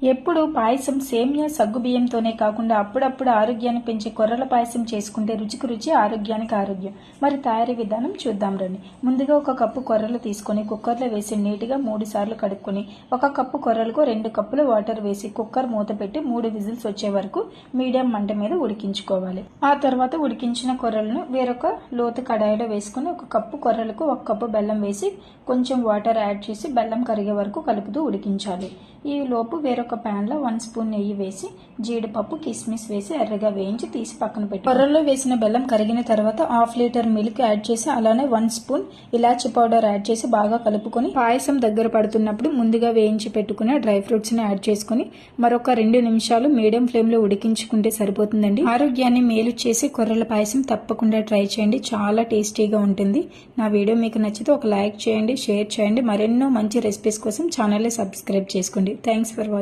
ఎప్పుడు పాయసం సేమియా సగ్గుబియ్యంతోనే కాకుండా అప్పుడప్పుడు ఆరోగ్యాన్ని పెంచే కొర్రల పాయసం చేసుకుంటే రుచికి రుచి, ఆరోగ్యానికి ఆరోగ్యం. మరి తయారీ విధానం చూద్దాం రండి. ముందుగా 1 కప్పు కొర్రలు తీసుకొని కుక్కర్లో వేసి నీట్గా 3 సార్లు కడుక్కొని 1 కప్పు కొర్రలకు 2 కప్పుల వాటర్ వేసి కుక్కర్ మూత పెట్టి 3 విజిల్స్ వచ్చే వరకు మీడియం మంట మీద ఉడికించుకోవాలి. ఆ తర్వాత ఉడికించిన కొర్రలను వేరొక లోతు కడాయిలో వేసుకుని 1 కప్పు కొర్రలకు 1 కప్పు బెల్లం వేసి కొంచెం వాటర్ యాడ్ చేసి బెల్లం కరిగే వరకు కలుపుతూ ఉడికించాలి. ఈ లోపు వేరొక ప్యాన్ లో 1 స్పూన్ నెయ్యి వేసి జీడిపప్పు, కిస్మిస్ వేసి ఎర్రగా వేయించి తీసి పక్కన పెట్టి కొర్రల్లో వేసిన బెల్లం కరిగిన తర్వాత 1/2 లీటర్ మిల్క్ యాడ్ చేసి అలానే 1 స్పూన్ ఇలాచి పౌడర్ యాడ్ చేసి బాగా కలుపుకొని పాయసం దగ్గర పడుతున్నప్పుడు ముందుగా వేయించి పెట్టుకున్న డ్రై ఫ్రూట్స్ ని యాడ్ చేసుకుని మరొక 2 నిమిషాలు మీడియం ఫ్లేమ్ లో ఉడికించుకుంటే సరిపోతుందండి. ఆరోగ్యాన్ని మేలు చేసి కొర్రల పాయసం తప్పకుండా ట్రై చేయండి. చాలా టేస్టీగా ఉంటుంది. నా వీడియో మీకు నచ్చితే ఒక లైక్ చేయండి, షేర్ చేయండి. మరెన్నో మంచి రెసిపీస్ కోసం ఛానల్ ని సబ్స్క్రైబ్ చేసుకోండి. Thanks for watching.